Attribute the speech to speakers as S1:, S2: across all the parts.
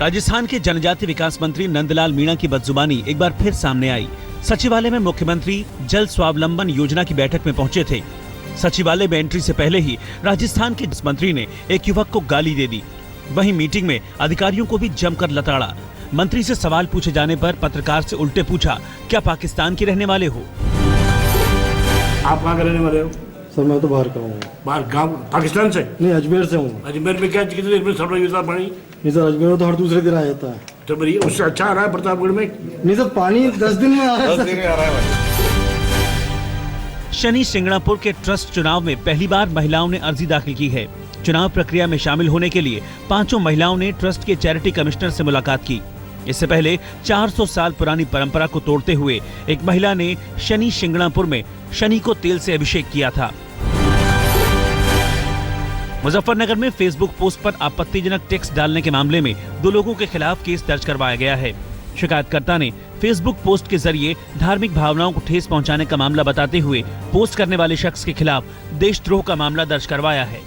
S1: राजस्थान के जनजाति विकास मंत्री नंदलाल मीणा की बदजुबानी एक बार फिर सामने आई। सचिवालय में मुख्यमंत्री जल स्वावलंबन योजना की बैठक में पहुंचे थे। सचिवालय में एंट्री से पहले ही राजस्थान के मंत्री ने एक युवक को गाली दे दी। वहीं मीटिंग में अधिकारियों को भी जमकर लताड़ा। मंत्री से सवाल पूछे जाने पर पत्रकार से उल्टे पूछा, क्या पाकिस्तान के रहने वाले हो?
S2: आप कहाँ के रहने वाले हो?
S3: सर मैं तो बाहर का हूँ।
S2: बाहर गाँव पाकिस्तान से?
S3: नहीं, अजमेर से हूँ।
S2: अजमेर में क्या कितने देर में सप्लाई होता है पानी?
S3: नहीं सर, अजमेर में तो हर दूसरे दिन आ जाता है।
S2: तो मेरी उससे अच्छा आ रहा है प्रतापगढ़ में?
S3: नहीं सर, पानी 10 दिन में आ रहा है। 10 दिन में आ रहा है।
S1: शनि शिंगणापुर के ट्रस्ट चुनाव में पहली बार महिलाओं ने अर्जी दाखिल की है। चुनाव प्रक्रिया में शामिल होने के लिए 5 महिलाओं ने ट्रस्ट के चैरिटी कमिश्नर से मुलाकात की। इससे पहले 400 साल पुरानी परंपरा को तोड़ते हुए एक महिला ने शनि शिंगणापुर में शनि को तेल से अभिषेक किया था। मुजफ्फरनगर में फेसबुक पोस्ट पर आपत्तिजनक टेक्स्ट डालने के मामले में 2 लोगों के खिलाफ केस दर्ज करवाया गया है। शिकायतकर्ता ने फेसबुक पोस्ट के जरिए धार्मिक भावनाओं को ठेस पहुंचाने का मामला बताते हुए पोस्ट करने वाले शख्स के खिलाफ देशद्रोह का मामला दर्ज करवाया है।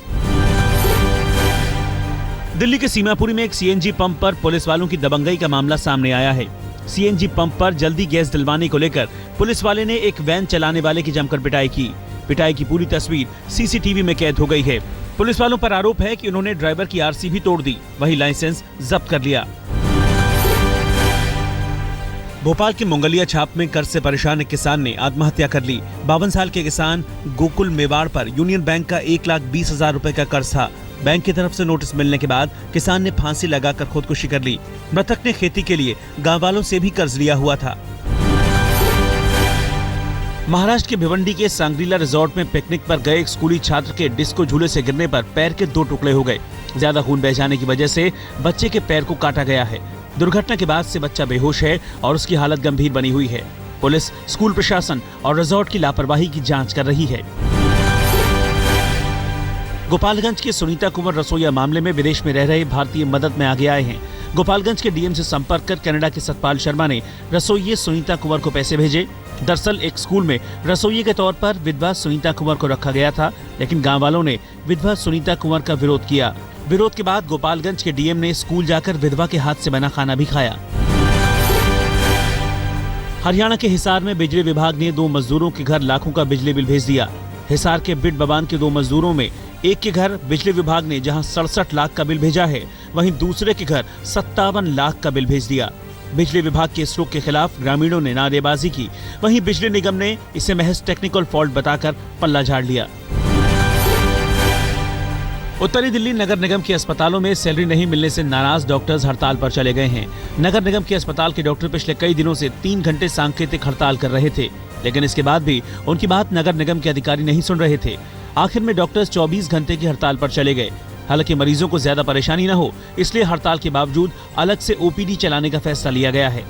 S1: दिल्ली के सीमापुरी में एक सीएनजी पंप पर पुलिस वालों की दबंगई का मामला सामने आया है। सीएनजी पंप पर जल्दी गैस दिलवाने को लेकर पुलिस वाले ने एक वैन चलाने वाले की जमकर पिटाई की। पिटाई की पूरी तस्वीर सीसीटीवी में कैद हो गई है। पुलिस वालों पर आरोप है कि उन्होंने ड्राइवर की आरसी भी तोड़ दी, वहीं लाइसेंस जब्त कर लिया। भोपाल के मुंगलिया छाप में कर्ज से परेशान एक किसान ने आत्महत्या कर ली। 52 साल के किसान गोकुल मेवाड़ पर यूनियन बैंक का 1,20,000 रुपए का कर्ज था। बैंक की तरफ से नोटिस मिलने के बाद किसान ने फांसी लगाकर खुदकुशी कर ली। मृतक ने खेती के लिए गांव वालों से भी कर्ज लिया हुआ था। महाराष्ट्र के भिवंडी के सांग्रीला रिजॉर्ट में पिकनिक पर गए एक स्कूली छात्र के डिस्को झूले से गिरने पर पैर के 2 टुकड़े हो गए। ज्यादा खून बह जाने की वजह से बच्चे के पैर को काटा गया है। दुर्घटना के बाद से बच्चा बेहोश है और उसकी हालत गंभीर बनी हुई है। पुलिस, स्कूल प्रशासन और रिजॉर्ट की लापरवाही की जांच कर रही है। गोपालगंज के सुनीता कुंवर रसोईया मामले में विदेश में रह रहे भारतीय मदद में आगे आए हैं। गोपालगंज के डीएम से संपर्क कर कनाडा के सतपाल शर्मा ने रसोइये सुनीता कुंवर को पैसे भेजे। दरअसल एक स्कूल में रसोइये के तौर पर विधवा सुनीता कुंवर को रखा गया था, लेकिन गांव वालों ने विधवा सुनीता कुंवर का विरोध किया। विरोध के बाद गोपालगंज के डीएम ने स्कूल जाकर विधवा के हाथ से बना खाना भी खाया। हरियाणा के हिसार में बिजली विभाग ने 2 मजदूरों के घर लाखों का बिजली बिल भेज दिया। हिसार के बिट बबान के 2 मजदूरों में एक के घर बिजली विभाग ने जहां 67 लाख का बिल भेजा है, वहीं दूसरे के घर 57 लाख का बिल भेज दिया। बिजली विभाग के इस रुख के खिलाफ ग्रामीणों ने नारेबाजी की। वहीं बिजली निगम ने इसे महज टेक्निकल फॉल्ट बताकर पल्ला झाड़ लिया। उत्तरी दिल्ली नगर निगम के अस्पतालों में सैलरी नहीं मिलने से नाराज डॉक्टर्स हड़ताल पर चले गए हैं। नगर निगम के अस्पताल के डॉक्टर पिछले कई दिनों से 3 घंटे सांकेतिक हड़ताल कर रहे थे, लेकिन इसके बाद भी उनकी बात नगर निगम के अधिकारी नहीं सुन रहे थे। आखिर में डॉक्टर्स 24 घंटे की हड़ताल पर चले गए। हालांकि मरीजों को ज्यादा परेशानी न हो, इसलिए हड़ताल के बावजूद अलग से ओपीडी चलाने का फैसला लिया गया है।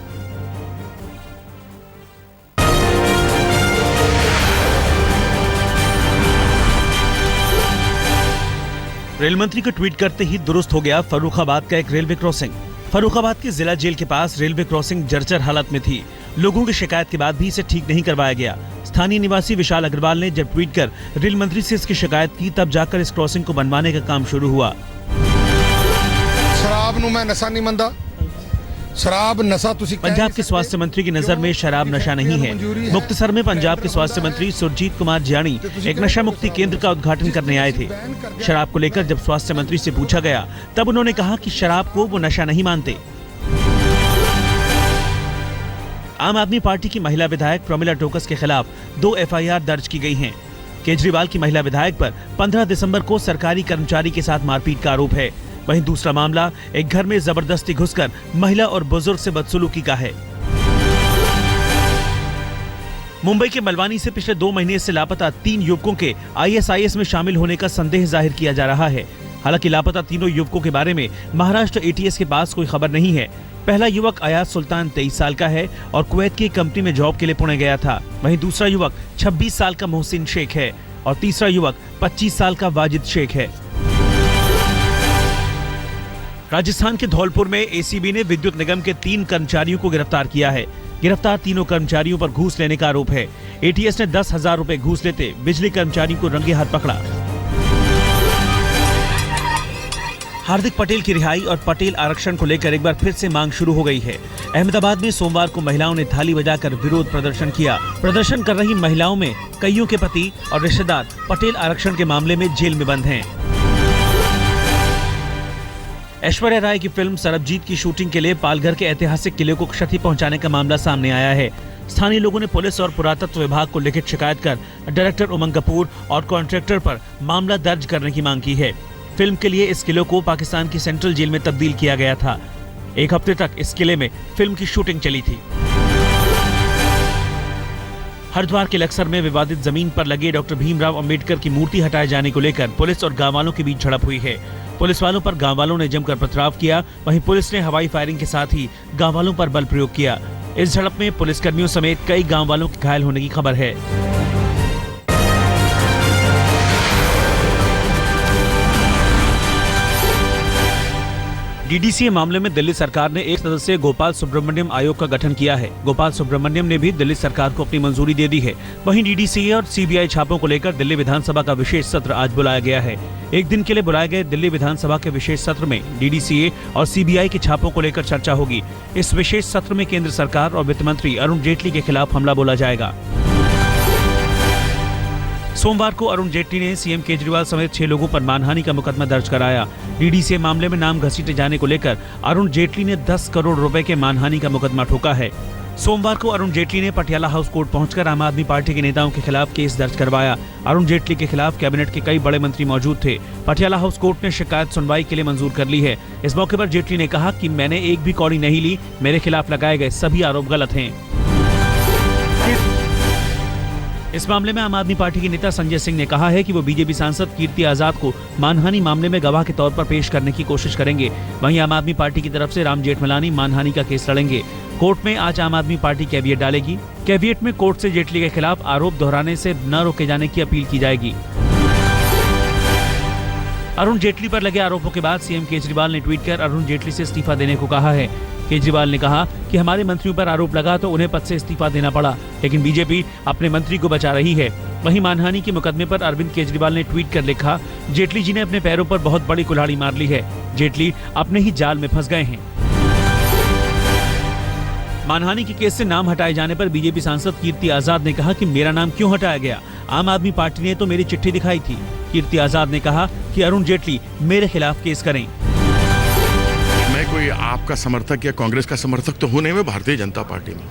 S1: रेल मंत्री को ट्वीट करते ही दुरुस्त हो गया फर्रुखाबाद का एक रेलवे क्रॉसिंग। फर्रुखाबाद की जिला जेल के पास रेलवे क्रॉसिंग जर्जर हालत में थी। लोगों की शिकायत के बाद भी इसे ठीक नहीं करवाया गया। स्थानीय निवासी विशाल अग्रवाल ने जब ट्वीट कर रेल मंत्री से इसकी शिकायत की, तब जाकर इस क्रॉसिंग को बनवाने का काम शुरू हुआ।
S4: शराब नूं मैं नशा नहीं मनदा। शराब नशा तुसी
S1: पंजाब के स्वास्थ्य मंत्री की नजर में शराब नशा नहीं है। मुक्तसर में पंजाब के स्वास्थ्य मंत्री सुरजीत कुमार जियाणी एक नशा मुक्ति केंद्र का उद्घाटन करने आए थे। शराब को लेकर जब स्वास्थ्य मंत्री से पूछा गया, तब उन्होंने कहा कि शराब को वो नशा नहीं मानते। आम आदमी पार्टी की महिला विधायक प्रमिला टोकस के खिलाफ 2 एफआईआर दर्ज की गई हैं। केजरीवाल की महिला विधायक पर 15 दिसंबर को सरकारी कर्मचारी के साथ मारपीट का आरोप है। वहीं दूसरा मामला एक घर में जबरदस्ती घुसकर महिला और बुजुर्ग से बदसलूकी का है। मुंबई के मलवानी से पिछले 2 महीने से लापता 3 युवकों के आईएसआईएस में शामिल होने का संदेह जाहिर किया जा रहा है। हालांकि लापता तीनों युवकों के बारे में महाराष्ट्र एटीएस के पास कोई खबर नहीं है। पहला युवक अयाज सुल्तान 23 साल का है और कुवैत की कंपनी में जॉब के लिए पुणे गया था। वहीं दूसरा युवक 26 साल का मोहसिन शेख है और तीसरा युवक 25 साल का वाजिद शेख है। राजस्थान के धौलपुर में एसीबी ने विद्युत निगम के 3 कर्मचारियों को गिरफ्तार किया है। गिरफ्तार तीनों कर्मचारियों पर घूस लेने का आरोप है। एटीएस ने 10,000 रुपए घूस लेते बिजली कर्मचारियों को रंगे हाथ पकड़ा। हार्दिक पटेल की रिहाई और पटेल आरक्षण को लेकर एक बार फिर से मांग शुरू हो गई है। अहमदाबाद में सोमवार को महिलाओं ने थाली बजाकर विरोध प्रदर्शन किया। प्रदर्शन कर रही महिलाओं में कईयों के पति और रिश्तेदार पटेल आरक्षण के मामले में जेल में बंद हैं। ऐश्वर्या राय की फिल्म सरबजीत की शूटिंग के लिए पालघर के ऐतिहासिक किले को क्षति पहुंचाने का मामला सामने आया है। स्थानीय लोगों ने पुलिस और पुरातत्व विभाग को लिखित शिकायत कर डायरेक्टर उमंग कपूर और कॉन्ट्रैक्टर पर मामला दर्ज करने की मांग की है। फिल्म के लिए इस किले को पाकिस्तान की सेंट्रल जेल में तब्दील किया गया था। एक हफ्ते तक इस किले में फिल्म की शूटिंग चली थी। हरिद्वार के लक्सर में विवादित जमीन पर लगे डॉक्टर भीमराव अंबेडकर की मूर्ति हटाए जाने को लेकर पुलिस और गांव वालों के बीच झड़प हुई है। पुलिस वालों पर गांव वालों ने जमकर पथराव किया। वहीं पुलिस ने हवाई फायरिंग के साथ ही गांव वालों पर बल प्रयोग किया। इस झड़प में पुलिसकर्मियों समेत कई गांव वालों के घायल होने की खबर है। डीडीसीए मामले में दिल्ली सरकार ने एक सदस्यीय गोपाल सुब्रमण्यम आयोग का गठन किया है। गोपाल सुब्रमण्यम ने भी दिल्ली सरकार को अपनी मंजूरी दे दी है। वहीं डीडीसीए और सीबीआई छापों को लेकर दिल्ली विधानसभा का विशेष सत्र आज बुलाया गया है। एक दिन के लिए बुलाए गए दिल्ली विधानसभा के विशेष सत्र में डीडीसीए और सीबीआई के छापों को लेकर चर्चा होगी। इस विशेष सत्र में केंद्र सरकार और वित्त मंत्री अरुण जेटली के खिलाफ हमला बोला जाएगा। सोमवार को अरुण जेटली ने सीएम केजरीवाल समेत 6 लोगों पर मानहानि का मुकदमा दर्ज कराया। डीडीसीए मामले में नाम घसीटे जाने को लेकर अरुण जेटली ने 10 करोड़ रुपए के मानहानि का मुकदमा ठोका है। सोमवार को अरुण जेटली ने पटियाला हाउस कोर्ट पहुंचकर आम आदमी पार्टी के नेताओं के खिलाफ केस दर्ज करवाया। अरुण जेटली के खिलाफ कैबिनेट के कई बड़े मंत्री मौजूद थे। पटियाला हाउस कोर्ट ने शिकायत सुनवाई के लिए मंजूर कर ली है। इस मौके पर जेटली ने कहा कि मैंने एक भी कौड़ी नहीं ली, मेरे खिलाफ लगाए गए सभी आरोप गलत हैं। इस मामले में आम आदमी पार्टी के नेता संजय सिंह ने कहा है कि वो बीजेपी सांसद कीर्ति आजाद को मानहानि मामले में गवाह के तौर पर पेश करने की कोशिश करेंगे। वहीं आम आदमी पार्टी की तरफ से राम जेठमलानी मानहानि का केस लड़ेंगे। कोर्ट में आज आम आदमी पार्टी कैविएट डालेगी। कैविएट में कोर्ट से जेटली के खिलाफ आरोप दोहराने से न रोके जाने की अपील की जाएगी। अरुण जेटली पर लगे आरोपों के बाद सीएम केजरीवाल ने ट्वीट कर अरुण जेटली से इस्तीफा देने को कहा है। केजरीवाल ने कहा कि हमारे मंत्रियों पर आरोप लगा तो उन्हें पद से इस्तीफा देना पड़ा, लेकिन बीजेपी अपने मंत्री को बचा रही है। वहीं मानहानि के मुकदमे पर अरविंद केजरीवाल ने ट्वीट कर लिखा, जेटली जी ने अपने पैरों पर बहुत बड़ी कुल्हाड़ी मार ली है। जेटली अपने ही जाल में फंस गए हैं। मानहानि के केस से नाम हटाए जाने पर बीजेपी सांसद कीर्ति आजाद ने कहा कि मेरा नाम क्यों हटाया गया, आम आदमी पार्टी ने तो मेरी चिट्ठी दिखाई थी। कीर्ति आजाद ने कहा कि अरुण जेटली मेरे खिलाफ केस करें।
S5: मैं कोई आपका समर्थक या कांग्रेस का समर्थक तो हूं नहीं, मैं भारतीय जनता पार्टी में,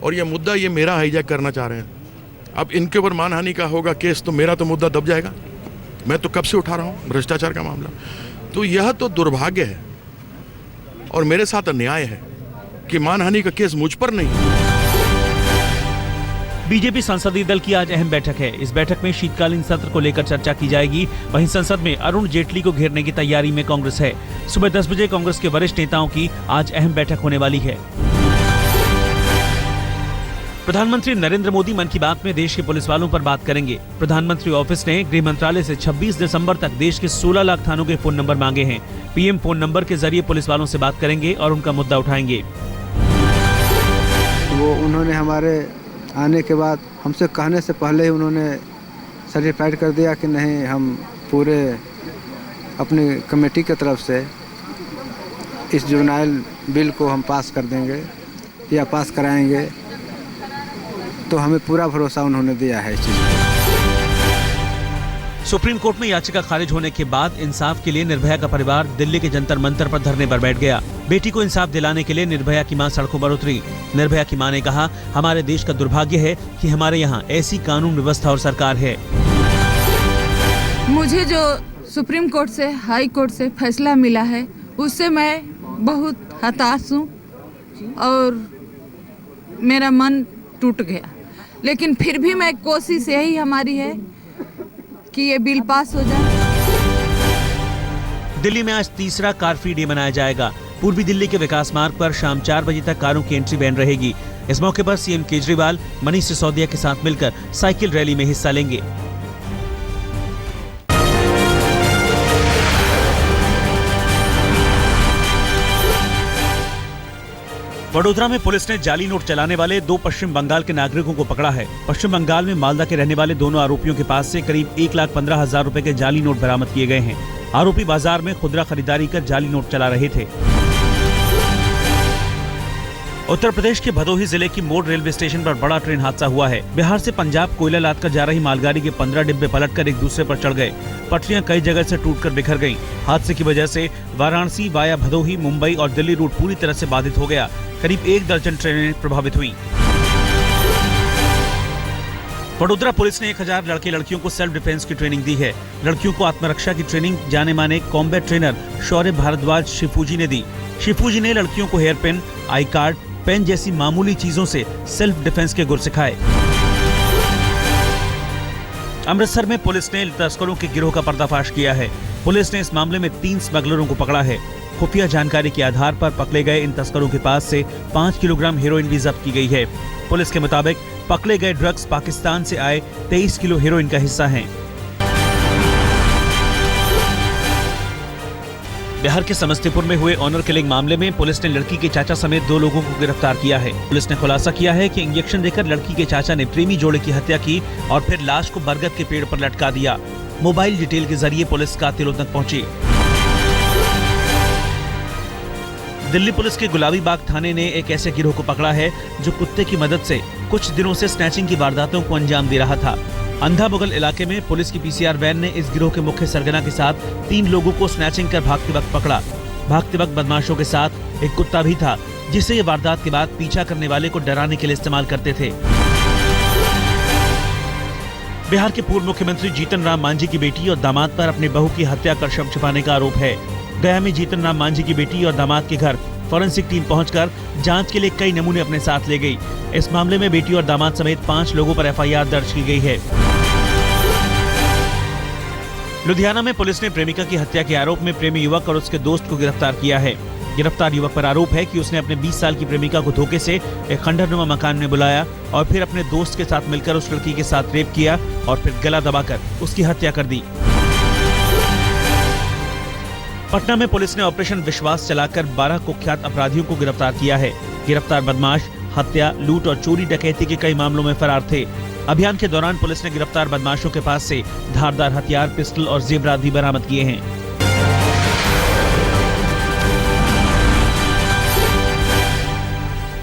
S5: और ये मुद्दा ये मेरा हाईजैक करना चाह रहे हैं। अब इनके ऊपर मानहानि का होगा केस तो मेरा तो मुद्दा दब जाएगा। मैं तो कब से उठा रहा हूं भ्रष्टाचार का मामला। तो यह तो दुर्भाग्य है और मेरे साथ अन्याय है कि मानहानि का केस मुझ पर नहीं।
S1: बीजेपी संसदीय दल की आज अहम बैठक है। इस बैठक में शीतकालीन सत्र को लेकर चर्चा की जाएगी। वहीं संसद में अरुण जेटली को घेरने की तैयारी में कांग्रेस है। सुबह 10 बजे कांग्रेस के वरिष्ठ नेताओं की आज अहम बैठक होने वाली है। प्रधानमंत्री नरेंद्र मोदी मन की बात में देश के पुलिस वालों पर बात करेंगे। प्रधानमंत्री ऑफिस ने गृह मंत्रालय से 26 दिसंबर तक देश के 16 लाख थानों के फोन नंबर मांगे हैं। पीएम फोन नंबर के जरिए पुलिस वालों से बात करेंगे और उनका मुद्दा उठाएंगे।
S6: वो उन्होंने हमारे आने के बाद हमसे कहने से पहले ही उन्होंने सर्टिफाइड कर दिया कि नहीं, हम पूरे अपनी कमेटी की तरफ से इस जुवेनाइल बिल को हम पास कर देंगे या पास कराएंगे। तो हमें पूरा भरोसा उन्होंने दिया है इस चीज़ पर।
S1: सुप्रीम कोर्ट में याचिका खारिज होने के बाद इंसाफ के लिए निर्भया का परिवार दिल्ली के जंतर मंतर पर धरने पर बैठ गया। बेटी को इंसाफ दिलाने के लिए निर्भया की मां सड़कों पर उतरी। निर्भया की मां ने कहा, हमारे देश का दुर्भाग्य है कि हमारे यहाँ ऐसी कानून व्यवस्था और सरकार है।
S7: मुझे जो सुप्रीम कोर्ट से, हाई कोर्ट से फैसला मिला है उससे मैं बहुत हताश हूँ और मेरा मन टूट गया। लेकिन फिर भी मैं कोशिश यही हमारी है कि ये बिल पास हो जाए।
S1: दिल्ली में आज तीसरा कार फ्री डे मनाया जाएगा। पूर्वी दिल्ली के विकास मार्ग पर शाम 4 बजे तक कारों की एंट्री बैन रहेगी। इस मौके पर सीएम केजरीवाल मनीष सिसोदिया के साथ मिलकर साइकिल रैली में हिस्सा लेंगे। वडोदरा में पुलिस ने जाली नोट चलाने वाले 2 पश्चिम बंगाल के नागरिकों को पकड़ा है। पश्चिम बंगाल में मालदा के रहने वाले दोनों आरोपियों के पास से करीब 1,15,000 रुपए के जाली नोट बरामद किए गए हैं। आरोपी बाजार में खुदरा खरीदारी कर जाली नोट चला रहे थे। उत्तर प्रदेश के भदोही जिले की मोड़ रेलवे स्टेशन पर बड़ा ट्रेन हादसा हुआ है। बिहार से पंजाब कोयला लादकर जा रही मालगाड़ी के 15 डिब्बे पलटकर एक दूसरे पर चढ़ गए। पटरियां कई जगह से टूटकर बिखर गईं। हादसे की वजह से वाराणसी वाया भदोही, मुंबई और दिल्ली रूट पूरी तरह से बाधित हो गया। करीब 1 दर्जन ट्रेनें प्रभावित हुई। वडोदरा पुलिस ने 1000 लड़के लड़कियों को सेल्फ डिफेंस की ट्रेनिंग दी है। लड़कियों को आत्मरक्षा की ट्रेनिंग जाने माने कॉम्बैट ट्रेनर शौर्य भारद्वाज शिफूजी ने दी। शिफूजी ने लड़कियों को hair pin, I card, pen जैसी मामूली चीजों से सेल्फ डिफेंस के गुर सिखाए। अमृतसर में पुलिस ने तस्करों के गिरोह का पर्दाफाश किया है। पुलिस ने इस मामले में 3 स्मगलरों को पकड़ा है। खुफिया जानकारी के आधार पर पकड़े गए इन तस्करों के पास से 5 किलोग्राम हेरोइन भी जब्त की गई है। पुलिस के मुताबिक पकड़े गए ड्रग्स पाकिस्तान से आए 23 किलो हेरोइन का हिस्सा हैं। बिहार के समस्तीपुर में हुए ऑनर किलिंग मामले में पुलिस ने लड़की के चाचा समेत 2 लोगों को गिरफ्तार किया है। पुलिस ने खुलासा किया है कि इंजेक्शन देकर लड़की के चाचा ने प्रेमी जोड़े की हत्या की और फिर लाश को बरगद के पेड़ पर लटका दिया। मोबाइल डिटेल के जरिए पुलिस कातिलों तक पहुंची। दिल्ली पुलिस के गुलाबी बाग थाने ने एक ऐसे गिरोह को पकड़ा है जो कुत्ते की मदद से कुछ दिनों से स्नैचिंग की वारदातों को अंजाम दे रहा था। अंधा मुगल इलाके में पुलिस की पीसीआर वैन ने इस गिरोह के मुख्य सरगना के साथ 3 लोगों को स्नैचिंग कर भागते वक्त पकड़ा। भागते वक्त बदमाशों के साथ एक कुत्ता भी था, जिसे ये वारदात के बाद पीछा करने वाले को डराने के लिए इस्तेमाल करते थे। बिहार के पूर्व मुख्यमंत्री जीतन राम मांझी की बेटी और दामाद पर अपनी बहू की हत्या कर शव छिपाने का आरोप है। गया में जीतन राम मांझी की बेटी और दामाद के घर फॉरेंसिक टीम पहुंचकर जांच के लिए कई नमूने अपने साथ ले गई। इस मामले में बेटी और दामाद समेत 5 लोगों पर एफआईआर दर्ज की गई है। लुधियाना में पुलिस ने प्रेमिका की हत्या के आरोप में प्रेमी युवक और उसके दोस्त को गिरफ्तार किया है। गिरफ्तार युवक पर आरोप है कि उसने अपने 20 साल की प्रेमिका को धोखे से एक खंडहरनुमा मकान में बुलाया और फिर अपने दोस्त के साथ मिलकर उस लड़की के साथ रेप किया और फिर गला दबाकर उसकी हत्या कर दी। पटना में पुलिस ने ऑपरेशन विश्वास चलाकर 12 कुख्यात अपराधियों को गिरफ्तार किया है। गिरफ्तार बदमाश हत्या, लूट और चोरी डकैती के कई मामलों में फरार थे। अभियान के दौरान पुलिस ने गिरफ्तार बदमाशों के पास से धारदार हथियार, पिस्टल और जेवरात भी बरामद किए हैं।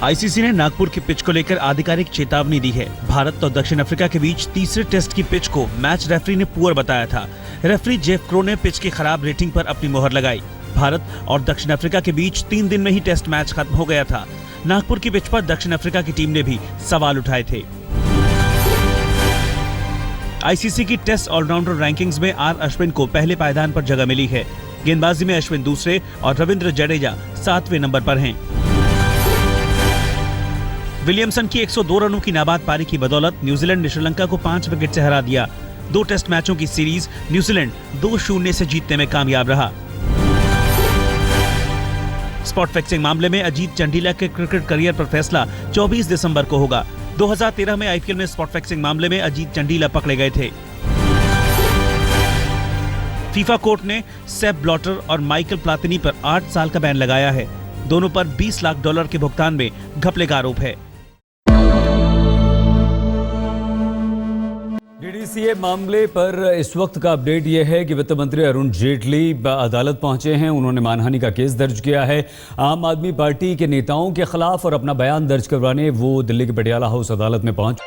S1: आईसीसी ने नागपुर की पिच को लेकर आधिकारिक चेतावनी दी है। भारत और दक्षिण अफ्रीका के बीच तीसरे टेस्ट की पिच को मैच रेफरी ने पुअर बताया था। रेफरी जेफ क्रो ने पिच की खराब रेटिंग पर अपनी मोहर लगाई। भारत और दक्षिण अफ्रीका के बीच 3 दिन में ही टेस्ट मैच खत्म हो गया था। नागपुर की पिच पर दक्षिण अफ्रीका की टीम ने भी सवाल उठाए थे। आईसीसी की टेस्ट ऑलराउंडर रैंकिंग्स में आर अश्विन को पहले पायदान पर जगह मिली है। गेंदबाजी में अश्विन दूसरे और रविंद्र जडेजा 7वें नंबर पर हैं। विलियमसन की 102 रनों की नाबाद पारी की बदौलत न्यूजीलैंड ने श्रीलंका को 5 विकेट से हरा दिया। 2 टेस्ट मैचों की सीरीज न्यूजीलैंड 2-0 से जीतने में कामयाब रहा। स्पॉट फिक्सिंग मामले में अजीत चंडीला के क्रिकेट करियर पर फैसला 24 दिसंबर को होगा। 2013 में आईपीएल में स्पॉट फिक्सिंग मामले में अजीत चंडीला पकड़े गए थे। फीफा कोर्ट ने सेप ब्लॉटर और माइकल प्लातिनी पर 8 साल का बैन लगाया है। दोनों पर $20 लाख के भुगतान में घपले का आरोप है।
S8: डीडीसीए मामले पर इस वक्त का अपडेट यह है कि वित्त मंत्री अरुण जेटली अदालत पहुंचे हैं। उन्होंने मानहानि का केस दर्ज किया है। आम आदमी पार्टी के नेताओं के खिलाफ और अपना बयान दर्ज करवाने वो दिल्ली के पटियाला हाउस अदालत में पहुंच